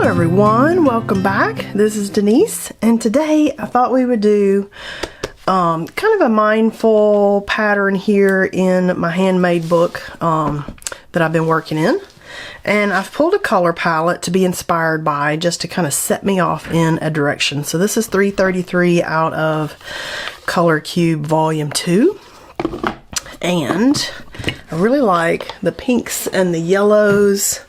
Everyone, welcome back. This is Denise, and today I thought we would do kind of a mindful pattern here in my handmade book that I've been working in. And I've pulled a color palette to be inspired by, just to kind of set me off in a direction. So this is 333 out of Color Cube Volume 2. And I really like the pinks and the yellows.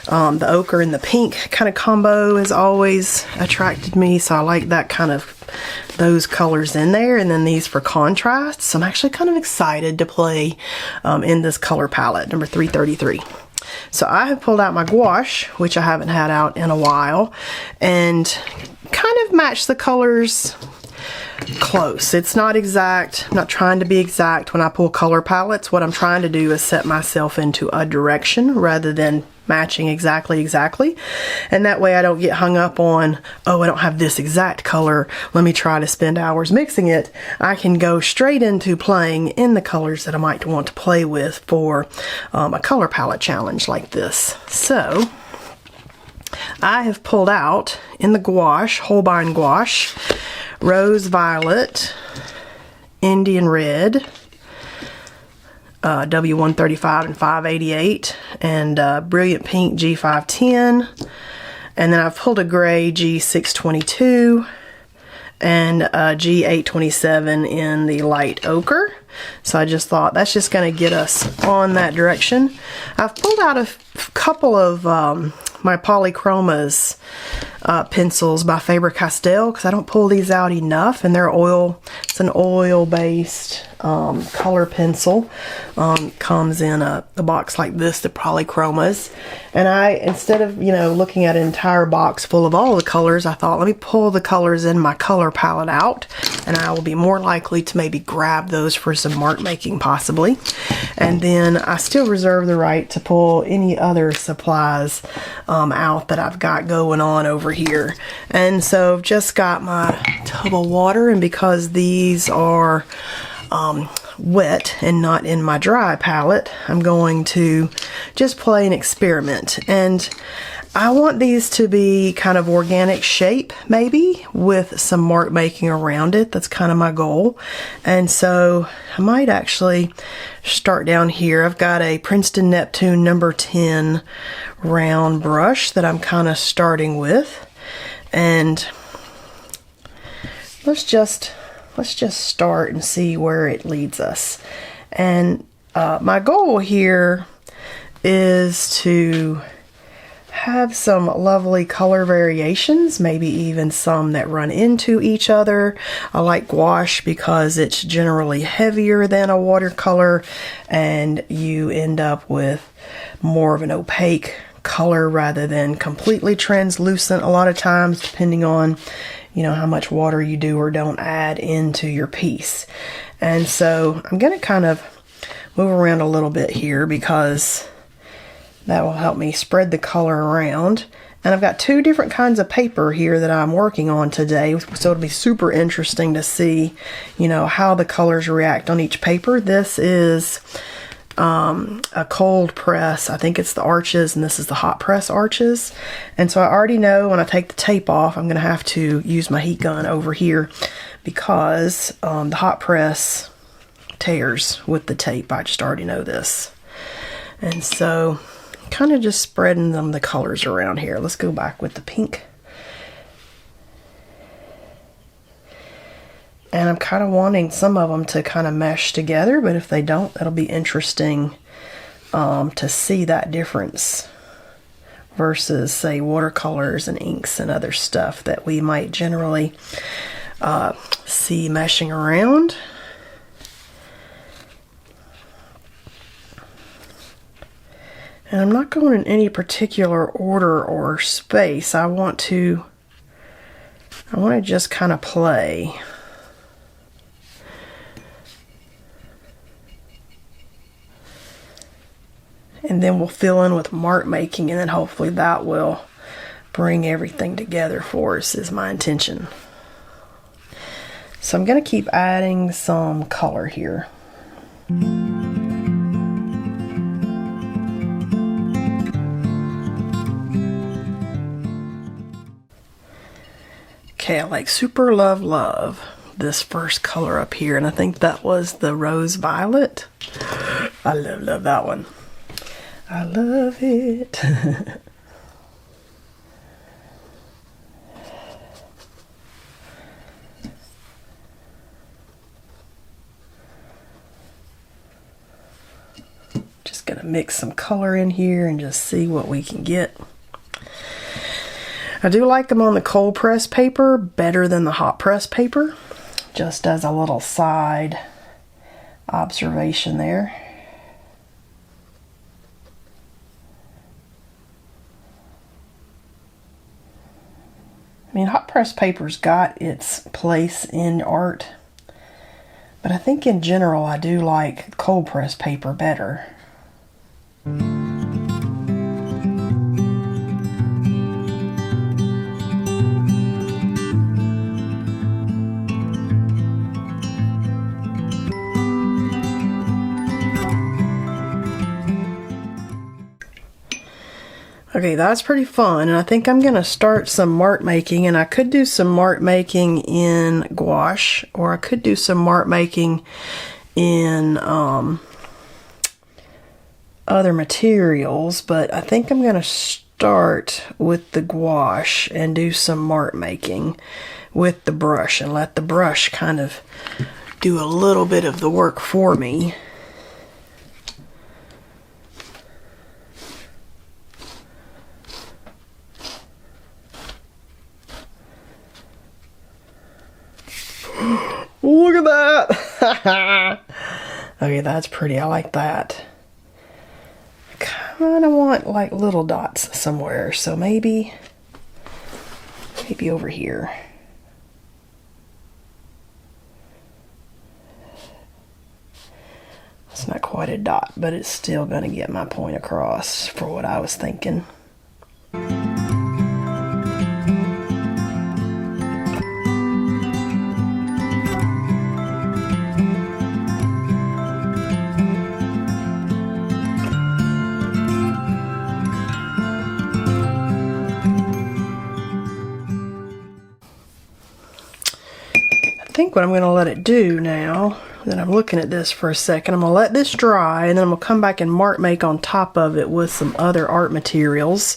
The ochre and the pink kind of combo has always attracted me, so I like that kind of those colors in there, and then these for contrast. So I'm actually kind of excited to play in this color palette, number 333. So I have pulled out my gouache, which I haven't had out in a while, and kind of match the colors close. It's not exact. I'm not trying to be exact when I pull color palettes. What I'm trying to do is set myself into a direction rather than matching exactly. And that way I don't get hung up on, oh, I don't have this exact color, let me try to spend hours mixing it. I can go straight into playing in the colors that I might want to play with for a color palette challenge like this. So I have pulled out in the gouache, Holbein Gouache, Rose Violet, Indian Red, W135 and 588, and Brilliant Pink G510, and then I've pulled a gray G622 and G827 in the light ochre. So I just thought that's just going to get us on that direction. I've pulled out a couple of my Polychromas pencils by Faber-Castell, because I don't pull these out enough, and they're oil. It's an oil-based color pencil. Comes in a box like this, the Polychromas. And I, instead of looking at an entire box full of all the colors, I thought, let me pull the colors in my color palette out, and I will be more likely to maybe grab those for some mark making possibly. And then I still reserve the right to pull any other supplies out that I've got going on over here. And so I've just got my tub of water, and because these are wet and not in my dry palette, I'm going to just play an experiment. And I want these to be kind of organic shape, maybe, with some mark making around it. That's kind of my goal. And so I might actually start down here. I've got a Princeton Neptune number 10 round brush that I'm kind of starting with. And let's just start and see where it leads us. And my goal here is to have some lovely color variations, maybe even some that run into each other. I like gouache because it's generally heavier than a watercolor, and you end up with more of an opaque color rather than completely translucent a lot of times, depending on how much water you do or don't add into your piece. And so I'm going to kind of move around a little bit here, because that will help me spread the color around. And I've got two different kinds of paper here that I'm working on today, so it'll be super interesting to see, how the colors react on each paper. This is a cold press. I think it's the Arches, and this is the hot press Arches. And so I already know when I take the tape off, I'm going to have to use my heat gun over here, because the hot press tears with the tape. I just already know this. And so kind of just spreading the colors around here. Let's go back with the pink. And I'm kind of wanting some of them to kind of mesh together, but if they don't, that'll be interesting to see that difference versus, say, watercolors and inks and other stuff that we might generally see meshing around. And I'm not going in any particular order or space. I want to just kind of play. And then we'll fill in with mark making, and then hopefully that will bring everything together for us, is my intention. So I'm going to keep adding some color here. Okay, I like super love this first color up here, and I think that was the rose violet. I love that one. I love it. Just gonna mix some color in here and just see what we can get. I do like them on the cold press paper better than the hot press paper, just as a little side observation there. I mean, hot press paper's got its place in art, but I think in general I do like cold press paper better. Okay, that's pretty fun, and I think I'm going to start some mark making, and I could do some mark making in gouache, or I could do some mark making in other materials, but I think I'm going to start with the gouache and do some mark making with the brush and let the brush kind of do a little bit of the work for me. Look at that! Okay, that's pretty. I like that. I kind of want like little dots somewhere, so maybe over here. It's not quite a dot, but it's still going to get my point across for what I was thinking. I think what I'm going to let it do now that I'm looking at this for a second, I'm going to let this dry, and then I'm going to come back and mark make on top of it with some other art materials,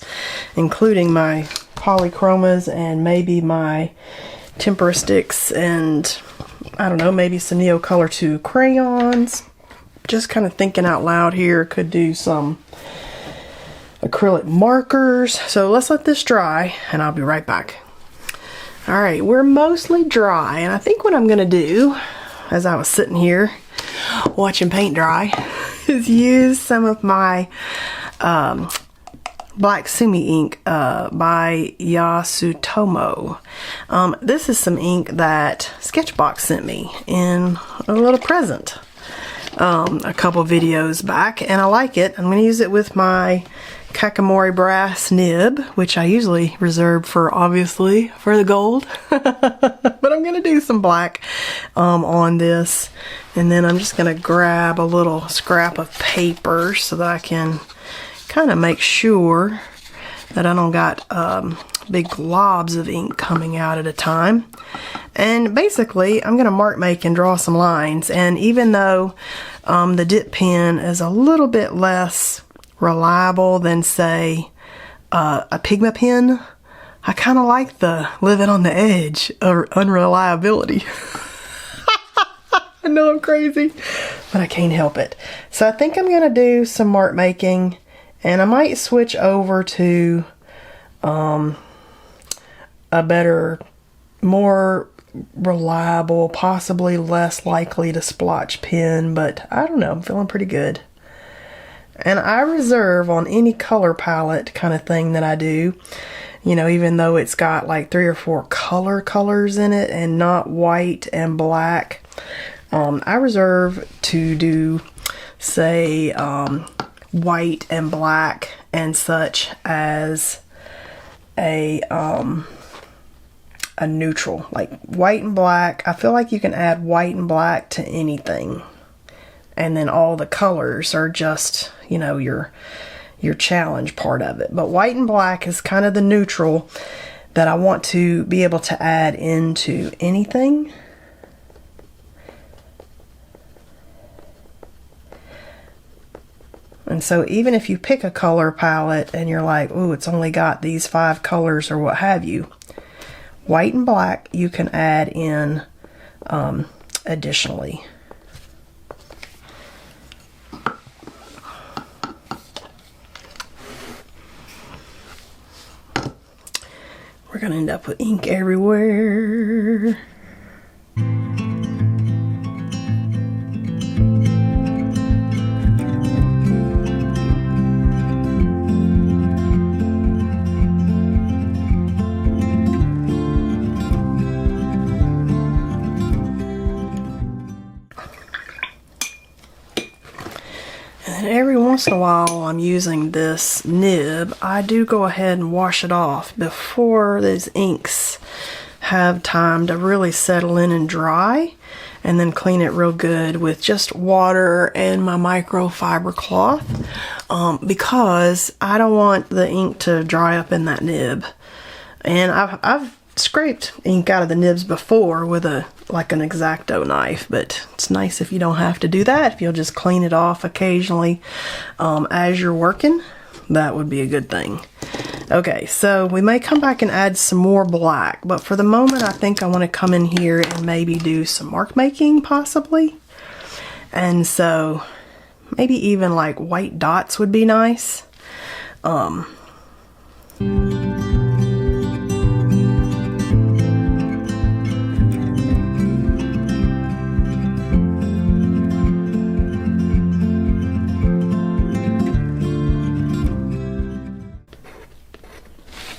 including my polychromas and maybe my tempera sticks and, I don't know, maybe some Neocolor 2 crayons. Just kind of thinking out loud here. Could do some acrylic markers. So let's let this dry, and I'll be right back. Alright, we're mostly dry, and I think what I'm going to do, as I was sitting here watching paint dry, is use some of my Black Sumi ink by Yasutomo. This is some ink that Sketchbox sent me in a little present a couple videos back, and I like it. I'm going to use it with my Kakamori brass nib, which I usually reserve for, obviously, for the gold. But I'm going to do some black on this, and then I'm just going to grab a little scrap of paper so that I can kind of make sure that I don't got big globs of ink coming out at a time. And basically, I'm going to mark make and draw some lines, and even though the dip pen is a little bit less reliable than, say, a Pigma pen, I kind of like the living on the edge of unreliability. I know I'm crazy, but I can't help it. So I think I'm going to do some mark making, and I might switch over to a better, more reliable, possibly less likely to splotch pen, but I don't know, I'm feeling pretty good. And I reserve on any color palette kind of thing that I do, you know, even though it's got like 3 or 4 colors in it and not white and black, I reserve to do, say, white and black and such as a neutral, like white and black. I feel like you can add white and black to anything, and then all the colors are just, you know, your challenge part of it. But white and black is kind of the neutral that I want to be able to add into anything. And so even if you pick a color palette and you're like, oh, it's only got these 5 colors or what have you, white and black you can add in additionally. We're gonna end up with ink everywhere. And every once in a while I'm using this nib, I do go ahead and wash it off before these inks have time to really settle in and dry, and then clean it real good with just water and my microfiber cloth, because I don't want the ink to dry up in that nib. And I've scraped ink out of the nibs before with like an X-Acto knife, but it's nice if you don't have to do that. If you'll just clean it off occasionally as you're working, that would be a good thing. Okay, so we may come back and add some more black, but for the moment I think I want to come in here and maybe do some mark making possibly. And so maybe even like white dots would be nice.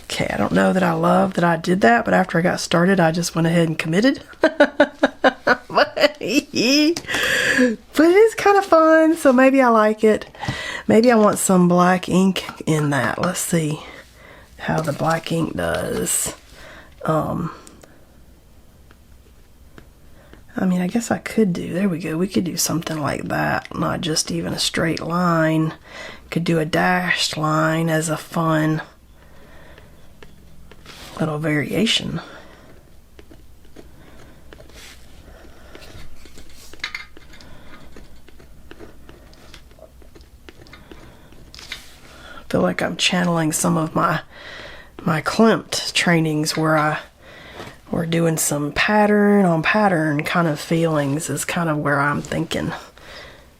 Okay, I don't know that I love that I did that, but after I got started, I just went ahead and committed. But it's kind of fun, so maybe I like it. Maybe I want some black ink in that. Let's see how the black ink does. I mean, I guess I could do, there we go, we could do something like that, not just even a straight line. Could do a dashed line as a fun little variation. I feel like I'm channeling some of my Klimt trainings where we're doing some pattern on pattern kind of feelings is kind of where I'm thinking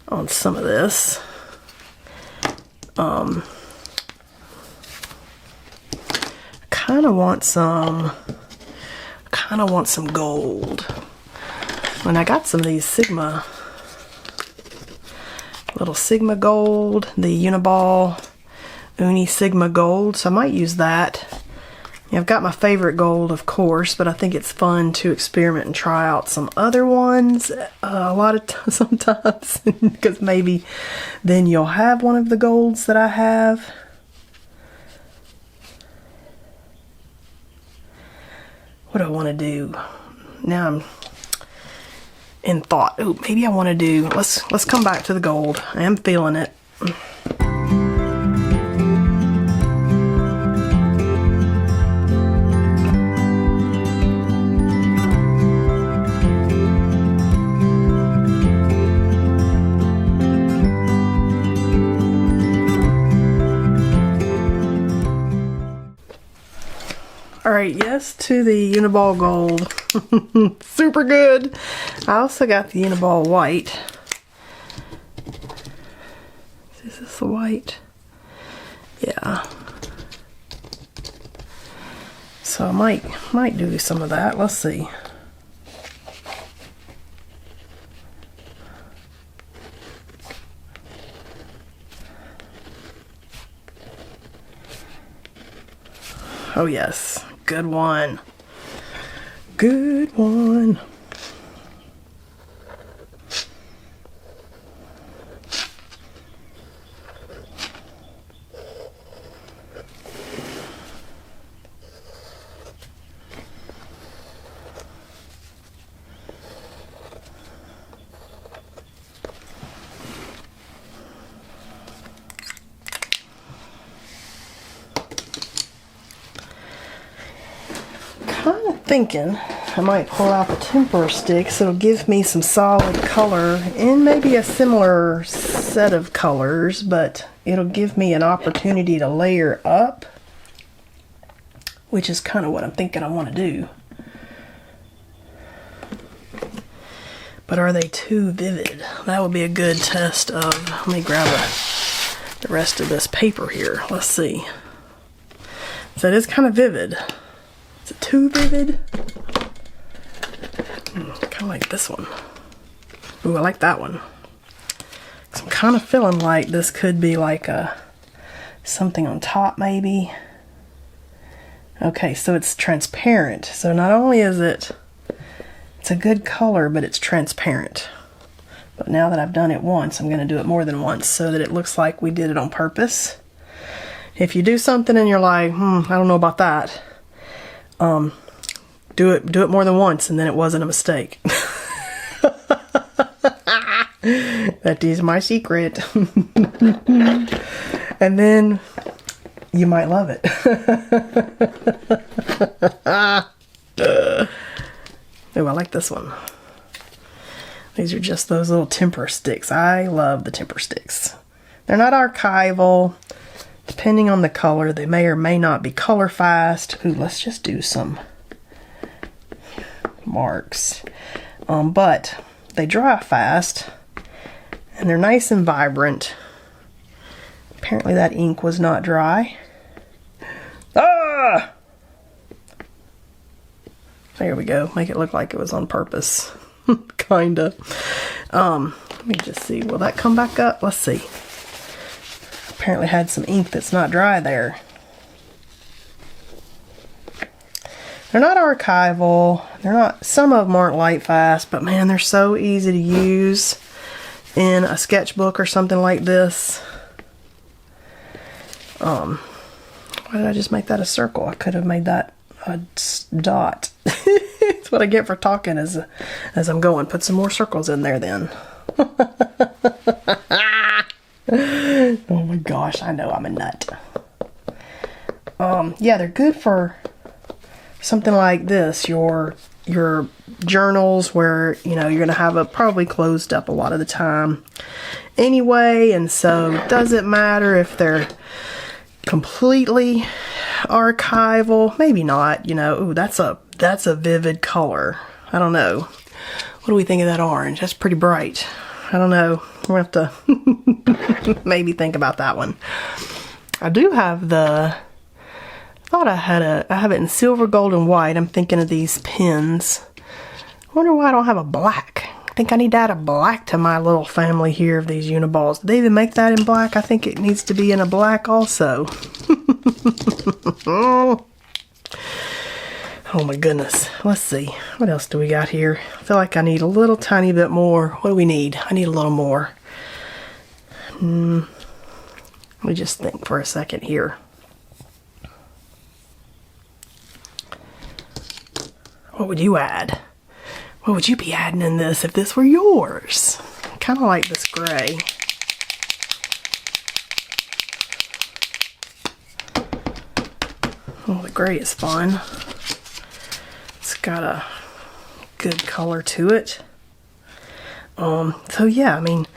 on some of this. Kind of want some gold. When I got some of these little Sigma gold, the Uniball Uni Sigma gold, so I might use that. Yeah, I've got my favorite gold, of course, but I think it's fun to experiment and try out some other ones a lot of sometimes, because maybe then you'll have one of the golds that I have. What do I want to do? Now I'm in thought. Oh, maybe I want to do, let's come back to the gold. I am feeling it. Alright, yes to the Uniball gold. Super good. I also got the Uniball white. Is this the white? Yeah. So I might do some of that. Let's see. Oh yes. Good one. Good one. thinking I might pull out the tempera sticks. It'll give me some solid color and maybe a similar set of colors, but it'll give me an opportunity to layer up, which is kind of what I'm thinking I want to do. But are they too vivid? That would be a good test of, let me grab the rest of this paper here. Let's see. So it is kind of vivid. Is it too vivid? Kind of like this one. Ooh, I like that one. So I'm kind of feeling like this could be like something on top maybe. Okay, so it's transparent. So not only is it's a good color, but it's transparent. But now that I've done it once, I'm going to do it more than once so that it looks like we did it on purpose. If you do something and you're like, I don't know about that, do it more than once, and then it wasn't a mistake. That is my secret. And then you might love it. Oh, I like this one. These are just those little temper sticks. I love the temper sticks. They're not archival. Depending on the color, they may or may not be color fast. Ooh, let's just do some marks. But they dry fast, and they're nice and vibrant. Apparently that ink was not dry. Ah! There we go. Make it look like it was on purpose. Kinda. Let me just see. Will that come back up? Let's see. Apparently had some ink that's not dry there. They're not archival. They're not. Some of them aren't light fast, but man, they're so easy to use in a sketchbook or something like this. Why did I just make that a circle? I could have made that a dot. That's what I get for talking as I'm going. Put some more circles in there then. Oh my gosh, I know I'm a nut. Yeah, they're good for something like this, your journals where, you know, you're going to have it probably closed up a lot of the time anyway, and so it doesn't matter if they're completely archival. Maybe not, you know. Ooh, that's a vivid color. I don't know. What do we think of that orange? That's pretty bright. I don't know. We'll have to maybe think about that one. I do have I thought I have it in silver, gold, and white. I'm thinking of these pens. I wonder why I don't have a black. I think I need to add a black to my little family here of these Uniballs. Did they even make that in black? I think it needs to be in a black also. Oh my goodness. Let's see. What else do we got here? I feel like I need a little tiny bit more. What do we need? I need a little more. Let me just think for a second here. What would you add? What would you be adding in this if this were yours? Kind of like this gray. Oh, the gray is fun. It's got a good color to it. So yeah, I mean,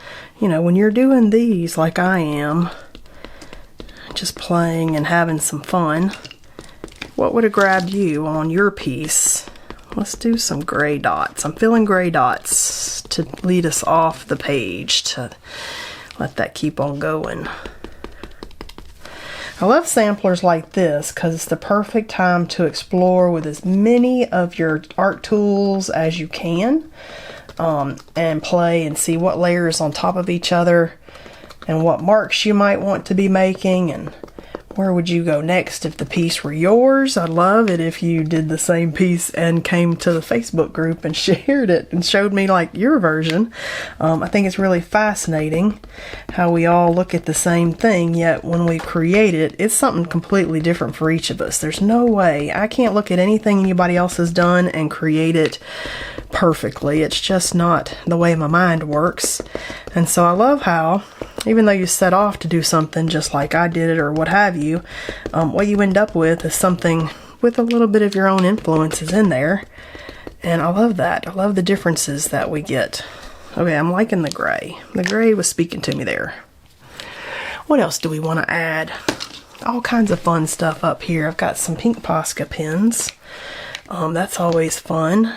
you know, when you're doing these like I am, just playing and having some fun, what would have grabbed you on your piece? Let's do some gray dots. I'm feeling gray dots to lead us off the page, to let that keep on going. I love samplers like this because it's the perfect time to explore with as many of your art tools as you can, and play and see what layers on top of each other and what marks you might want to be making, and where would you go next if the piece were yours. I'd love it if you did the same piece and came to the Facebook group and shared it and showed me like your version. I think it's really fascinating how we all look at the same thing, yet when we create it, it's something completely different for each of us. There's no way. I can't look at anything anybody else has done and create it perfectly. It's just not the way my mind works. And so I love how, even though you set off to do something just like I did it or what have you, what you end up with is something with a little bit of your own influences in there. And I love that. I love the differences that we get. Okay, I'm liking the gray. The gray was speaking to me there. What else do we want to add? All kinds of fun stuff up here. I've got some pink Posca pens. That's always fun.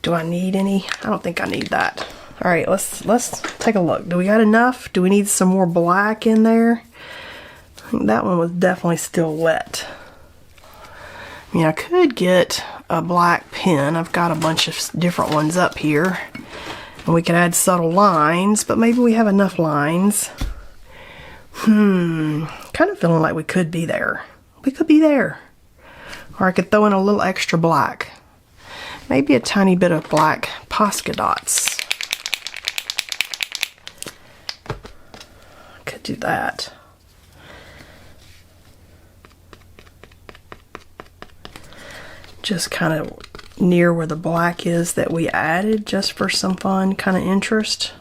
Do I need any? I don't think I need that. All right, let's take a look. Do we got enough? Do we need some more black in there? I think that one was definitely still wet. I mean, I could get a black pen. I've got a bunch of different ones up here. And we could add subtle lines, but maybe we have enough lines. Kind of feeling like we could be there. We could be there. Or I could throw in a little extra black. Maybe a tiny bit of black Posca dots. Could do that. Just kind of near where the black is that we added, just for some fun kind of interest.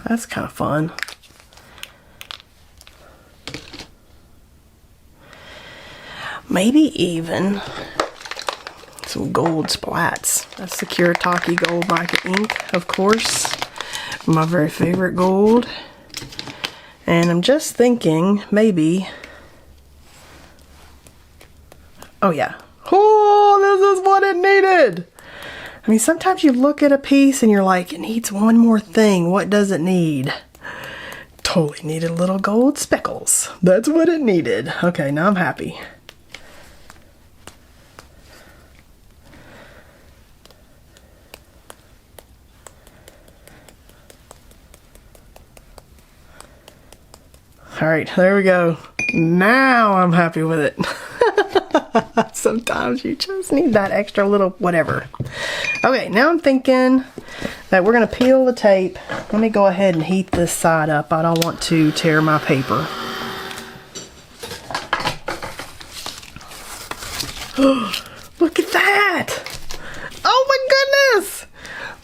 That's kind of fun. Maybe even some gold splats. That's the Kuretake Gold Mica ink, of course. My very favorite gold. And I'm just thinking maybe... Oh yeah. Oh, this is what it needed! I mean, sometimes you look at a piece and you're like, it needs one more thing. What does it need? Totally needed little gold speckles. That's what it needed. Okay, now I'm happy. All right, there we go. Now I'm happy with it. Sometimes you just need that extra little whatever. Okay, now I'm thinking that we're going to peel the tape. Let me go ahead and heat this side up. I don't want to tear my paper. Look at that! Oh my goodness!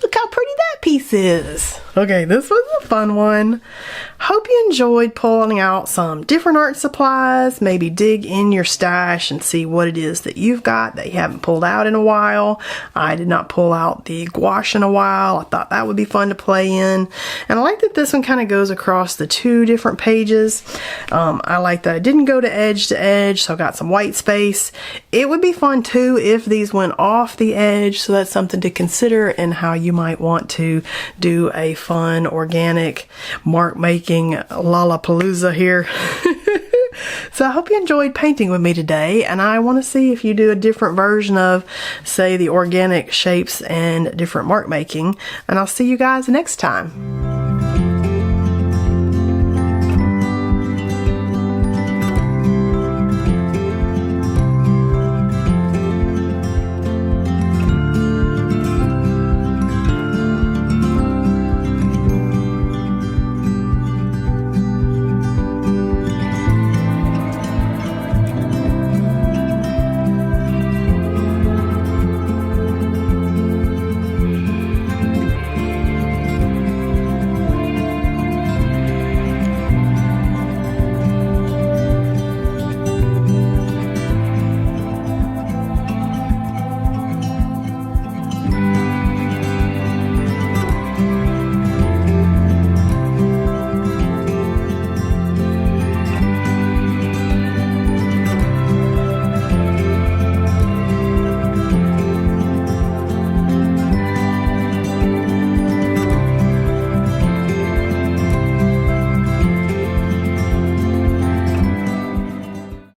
Look how pretty that piece is. Okay, this was a fun one. Hope you enjoyed pulling out some different art supplies. Maybe dig in your stash and see what it is that you've got that you haven't pulled out in a while. I did not pull out the gouache in a while. I thought that would be fun to play in. And I like that this one kind of goes across the two different pages. I like that I didn't go to edge, so I got some white space. It would be fun too if these went off the edge, so that's something to consider in how you might want to do a fun organic mark making Lollapalooza here. So I hope you enjoyed painting with me today, and I want to see if you do a different version of, say, the organic shapes and different mark making, and I'll see you guys next time.